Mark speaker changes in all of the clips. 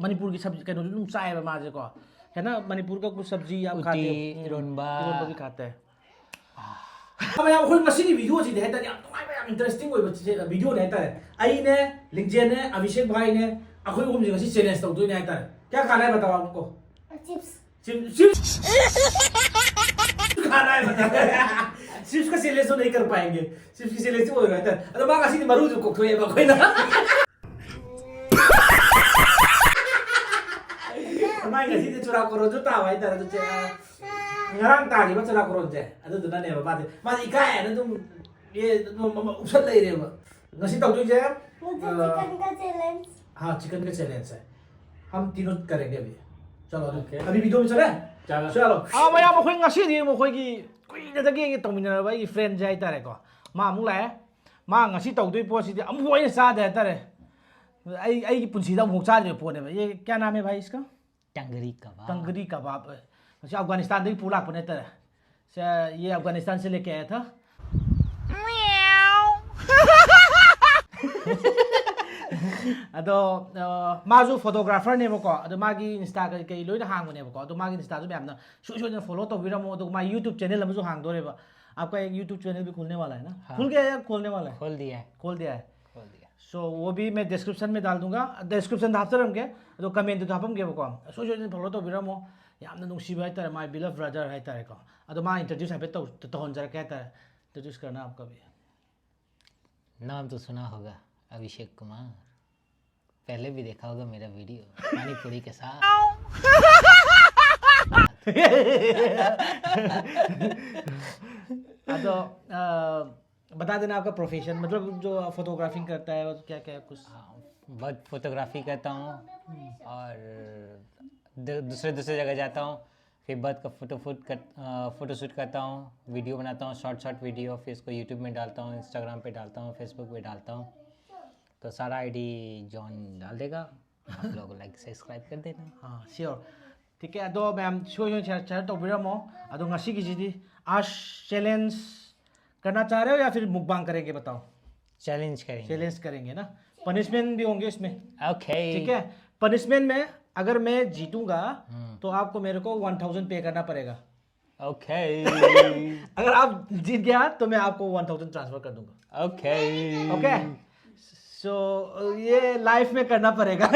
Speaker 1: मणिपुर की सब्जी कहीं तुम चाय माजे को है ना मणिपुर का कुछ सब्जी आप खाते हो
Speaker 2: इरोनबा
Speaker 1: भी खाते हैं अब यार कोई मशीनी वीडियो जी है ताकि यार इंटरेस्टिंग कोई बच्चे वीडियो नहीं है आई ने लिंगजेन ने अभिषेक भाई ने अखोई घूम जी चैलेंज तो नहीं है क्या खाना है बताओ आपको चिप्स चिप्स खाना है बताओ चिप्स का चैलेंज तो नहीं कर पाएंगे चिप्स की चैलेंज तो हो रहता है अरे मां kasi maru जो कोक थोए कोई ना मां kasi चुरा करो जो ता भाई तारा तो ngarang tagi ba chura koron je adu duna ne ba ma ikai na tum ye usat lai re ba ngasi tau tu je chicken का चैलेंज हां चिकन का चैलेंज है हम तीनों करेंगे अभी चलो अभी वीडियो में चले चलो आ मैं हम खोई ngasi ni mo khoi gi kui na dagi ngi tong min na ba gi friend jai tare ko ma mu lai ma ngasi tau dui po si am hoi sa de tare ai ki punsi da mo cha de po ne ba ये क्या नाम है भाई इसका टंगरी कबाब अच्छा अफगानिस्तान से पूरा अपने तरह से ये अफगानिस्तान से लेके आया था अदो माजू फोटोग्राफर ने बको अदो मागी इंस्टा के लोइना हांगने बको अदो मागी इंस्टा जो मैम ना शो फॉलो तो बिरमो अदो मा यूट्यूब चैनल हम जो हांग दोरेबा आपका एक यूट्यूब चैनल भी खुलने वाला है ना खुल गया या खोलने वाला है खोल दिया है सो वो भी मैं डिस्क्रिप्शन में डाल दूंगा डिस्क्रिप्शन हापतरमगे अदो कमेंट तो हापमगे बको शो फॉलो तो बिरमो यामना नुंसीबा है माय बिलव ब्रदर है तारे को अदो मा इंट्रोड्यूस है तो होनजर क्या है इंट्रोड्यूस करना आपका भी
Speaker 2: नाम तो सुना होगा अभिषेक कुमार पहले भी देखा होगा मेरा वीडियो पानीपुरी के साथ
Speaker 1: अदो बता देना आपका प्रोफेशन मतलब जो फोटोग्राफिंग करता है क्या क्या कुछ
Speaker 2: बहुत फोटोग्राफी करता हूँ और दूसरे जगह जाता हूँ फिर बर्थ का फोटोशूट करता हूँ वीडियो बनाता हूँ शॉर्ट वीडियो फिर इसको यूट्यूब में डालता हूँ इंस्टाग्राम पे डालता हूँ फेसबुक पे डालता हूँ तो सारा आईडी जॉन डाल देगा आप लोग लाइक सब्सक्राइब कर देना
Speaker 1: हाँ श्योर ठीक है अदो मैम शेयर तो बिरमो अदो ngasi की जी आज चैलेंज करना चाह रहे हो या फिर मुकबांग करेंगे बताओ चैलेंज करेंगे ना पनिशमेंट भी होंगे इसमें
Speaker 2: ओके
Speaker 1: ठीक है पनिशमेंट में अगर मैं जीतूंगा तो आपको मेरे को 1000 पे करना पड़ेगा
Speaker 2: ओके
Speaker 1: अगर आप जीत गया तो मैं आपको 1000 ट्रांसफर कर दूंगा
Speaker 2: ओके
Speaker 1: सो ये लाइफ में करना पड़ेगा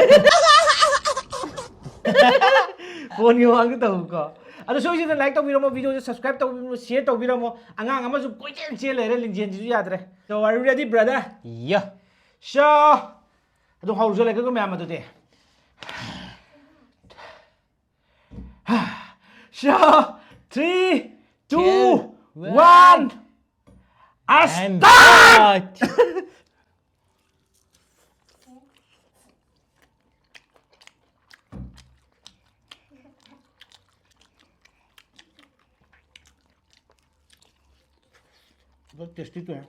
Speaker 1: फोन युवांग तो को अदो सोई से लाइक तो बिरमो वीडियो से सब्सक्राइब तो शेयर तो बिरमो अंगांग अमा जो कोई चेल लेरे लिंजेन जी यादरे सो आर यू रेडी ब्रदर
Speaker 2: या
Speaker 1: सो अदो हाउस लेके को मैम अदो दे So, 3, 2, 1, start! बहुत टेस्टी तो है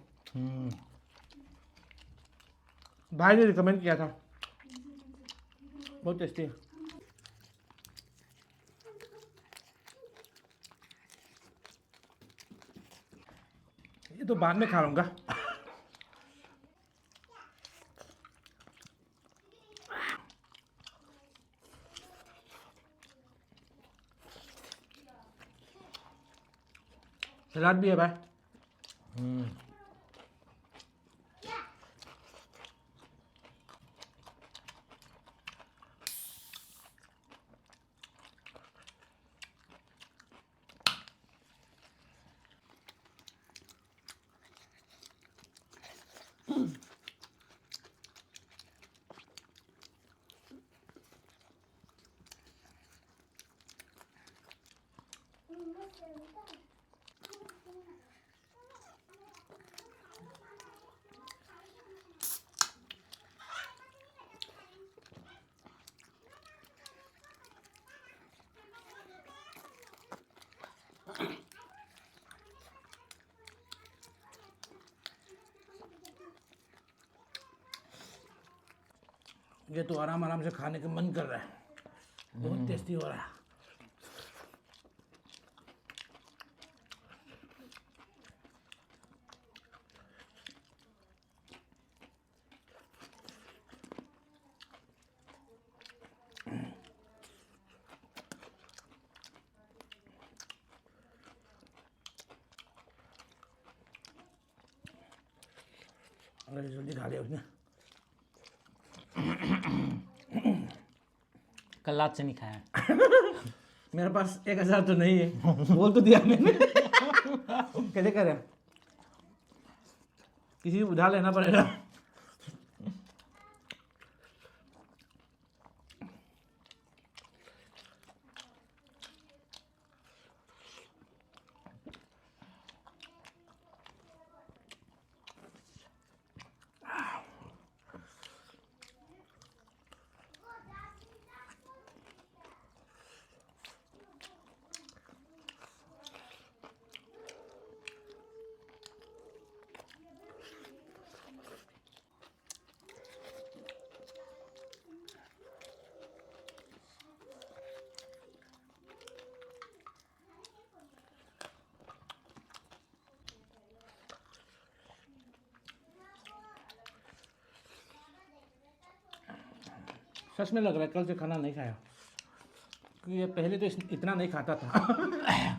Speaker 1: भाई ने रिकमेंड किया था बहुत टेस्टी है ये तो बाद में खा लूंगा सलाद भी है भाई ये तो आराम आराम से खाने का मन कर रहा है बहुत टेस्टी हो रहा है अरे जल्दी खा लिया उसने।
Speaker 2: कल रात से नहीं खाया।
Speaker 1: मेरे पास 1000 तो नहीं है, बोल तो दिया मैंने। कैसे करें, किसी को उधार लेना पड़ेगा। सच में लग रहा है कल से खाना नहीं खाया, क्योंकि ये पहले तो इतना नहीं खाता था।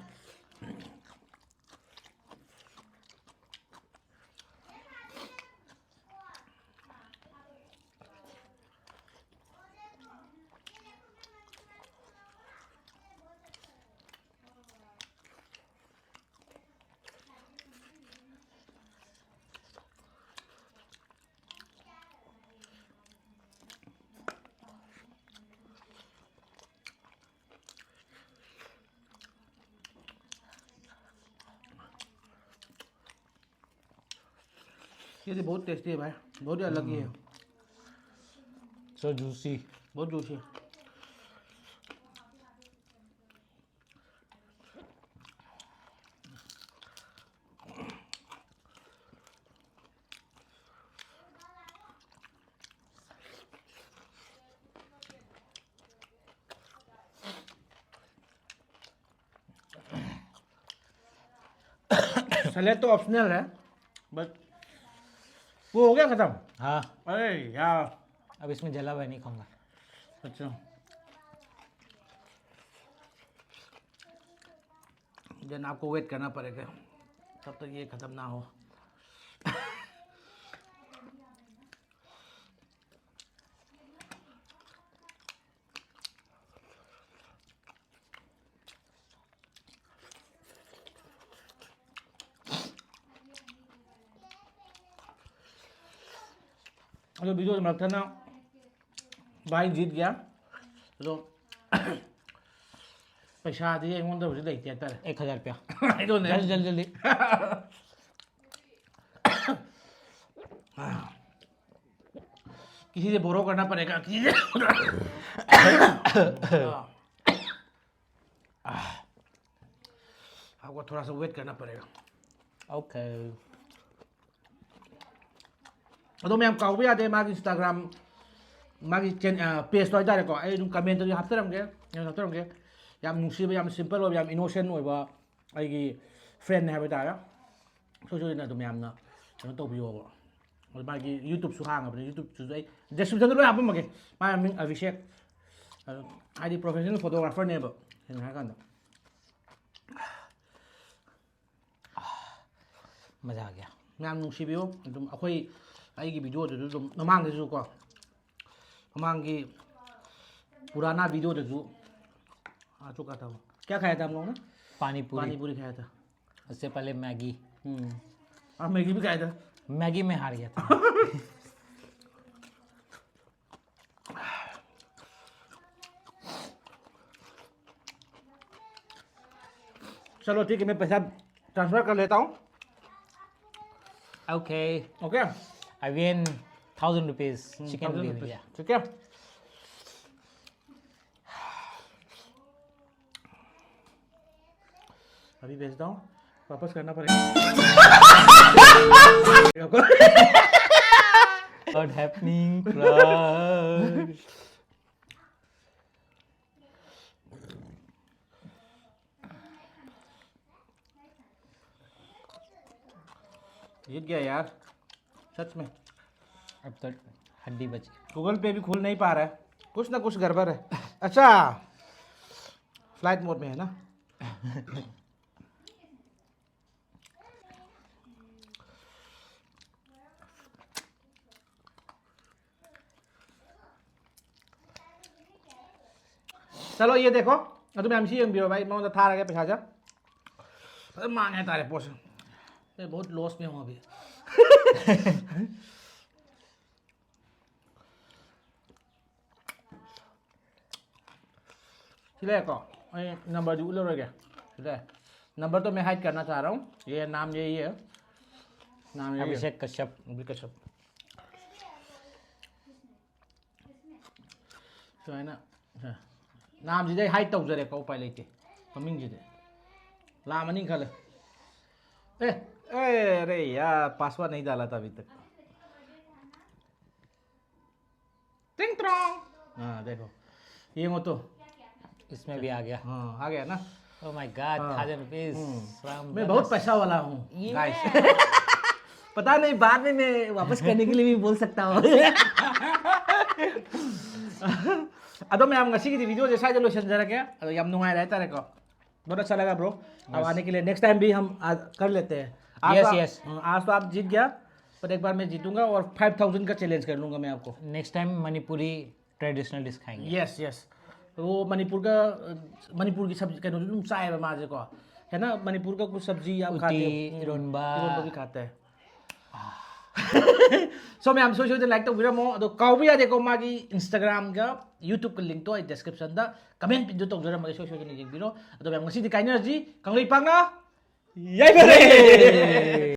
Speaker 1: ये तो बहुत टेस्टी है भाई, बहुत ही अलग ही है,
Speaker 2: सो जूसी।
Speaker 1: बहुत जूसी है। सैलेड तो ऑप्शनल है, बट वो हो गया खत्म।
Speaker 2: हाँ,
Speaker 1: अरे यार,
Speaker 2: अब इसमें जला हुआ नहीं खाऊंगा।
Speaker 1: अच्छा देन आपको वेट करना पड़ेगा तब तक ये खत्म ना हो। तो वीडियो में लगता ना भाई जीत गया तो पैसा दिए एक तो देखते हैं
Speaker 2: 1000 रुपया।
Speaker 1: जल्दी
Speaker 2: जल्दी जल्दी।
Speaker 1: किसी से बोरो करना पड़ेगा, किसी से आपको थोड़ा सा वेट करना पड़ेगा।
Speaker 2: ओके।
Speaker 1: ꯑꯗꯣ ꯃꯌꯥꯝ ꯀꯥꯎꯕ ꯌꯥꯗꯦ ꯃꯥꯒꯤ ꯏꯟꯁꯇꯥꯒ꯭ꯔꯥꯝ ꯃꯥꯒꯤ ꯄꯦꯖꯇꯣ ꯍꯥꯏꯇꯥꯔꯦꯀꯣ ꯑꯩ ꯑꯗꯨꯝ ꯀꯃꯦꯟꯇꯁꯨ ꯍꯥꯞꯆꯔꯝꯒꯦ ꯌꯥꯝ ꯅꯨꯡꯁꯤꯕ ꯌꯥꯝ ꯁꯤꯝꯄꯜ ꯑꯣꯏꯕ ꯌꯥꯝ ꯏꯅꯣꯁꯦꯟ ꯑꯣꯏꯕ ꯑꯩꯒꯤ ꯐ꯭ꯔꯦꯟꯅꯦ ꯍꯥꯏꯕ ꯇꯥꯔꯦ ꯁꯣꯏꯁꯣꯏꯗꯅ ꯑꯗꯨꯝ ꯌꯥꯝꯅ ꯀꯩꯅꯣ ꯇꯧꯕꯤꯌꯣꯕ ꯑꯗꯨ ꯃꯥꯒꯤ ꯌꯨꯇꯨꯕꯁꯨ ꯍꯥꯡꯉꯕꯅꯤ ꯌꯨꯇꯨꯕꯁꯨ ꯑꯩ ꯗꯦꯁꯀ꯭ꯔꯤꯞꯁꯟꯗ ꯂꯣꯏ ꯍꯥꯞꯄꯝꯃꯒꯦ ꯃꯥꯒꯤ ꯃꯃꯤꯡ ꯑꯚꯤꯁꯦꯛ ꯍꯥꯏꯗꯤ ꯄ꯭ꯔꯣꯐꯦꯁꯅꯦꯜ ꯐꯣꯇꯣꯒ꯭ꯔꯥꯐꯔꯅꯦꯕ ꯁꯦꯡꯅ ꯍꯥꯏꯔꯀꯥꯟꯗ
Speaker 2: मज़ा आ गया।
Speaker 1: ꯃꯌꯥꯝ ꯅꯨꯡꯁꯤꯕꯤꯌꯨ ꯑꯗꯨꯝ ꯑꯩꯈꯣꯏ ꯑꯩꯒꯤ ꯚꯤꯗꯤꯑꯣꯗꯁꯨ ꯑꯗꯨꯝ ꯃꯃꯥꯡꯗꯁꯨ ꯀꯣ ममांगी पुराना वीडियो देखो आ चुका था वो क्या खाया था हम लोगों ने
Speaker 2: पानी पूरी
Speaker 1: खाया था
Speaker 2: उससे पहले मैगी
Speaker 1: और मैगी भी खाया था
Speaker 2: मैगी में हार गया था
Speaker 1: चलो ठीक है मैं पैसा ट्रांसफर कर लेता हूँ
Speaker 2: okay
Speaker 1: okay
Speaker 2: I win 1000 rupees chicken ले लिया
Speaker 1: ठीक है अभी भेजता हूँ वापस करना पड़ेगा
Speaker 2: What happening crush
Speaker 1: जीत गया यार सच में
Speaker 2: अब तो हड्डी बची
Speaker 1: गूगल पे भी खुल नहीं पा रहा है कुछ ना कुछ गड़बड़ है अच्छा फ्लाइट मोड में है ना चलो ये देखो तो मैम सी यंग भाई मैं था रहा पैसा जा मांगे तारे पोस मैं बहुत लॉस में हूँ अभी नंबर जो उल्लो क्या नंबर तो मैं हाइड करना चाह रहा हूँ ये नाम यही है नाम यही है
Speaker 2: अभिषेक कश्यप
Speaker 1: कश्यप तो है ना नाम जिदे हाइड तौजरे को उपाय लेते ममिंग जिदे लामनी खले ए अरे यार पासवर्ड नहीं डाला था अभी तक टिंग ट्रॉन्ग हाँ देखो ये वो तो
Speaker 2: इसमें भी आ गया
Speaker 1: हाँ आ गया ना
Speaker 2: ओह माय गॉड 1000 रुपीस
Speaker 1: मैं बहुत पैसा वाला हूँ गाइस पता नहीं बाद में मैं वापस करने के लिए भी बोल सकता हूँ अदो मैं हम ngasi की वीडियो जैसा जो लोशन जरा क्या अदो यम नुंगाई रहता है को बहुत अच्छा लगा ब्रो अब आने के लिए नेक्स्ट टाइम भी हम कर लेते हैं
Speaker 2: यस
Speaker 1: आज तो आप जीत गया पर एक बार मैं जीतूंगा और 5000 का चैलेंज कर लूंगा मैं आपको
Speaker 2: next time Manipuri traditional dish खाएंगे
Speaker 1: यस यस वो मणिपुर की सब्जी कहते तुम चाय माजे को है ना मणिपुर का कुछ सब्जी आप खाते हो
Speaker 2: इरोनबा
Speaker 1: भी खाते हैं सो मैं सोशल लाइक तौबिरमो अदो काउबी यादेको मागी इंस्टाग्राम का यूट्यूब का लिंक तो आई डिस्क्रिप्शन दा कमेंट पिन जो तौजरमगे सोशल लिंक बिरो अदो मैं ngasi di kainarji kanglei pangna yai bare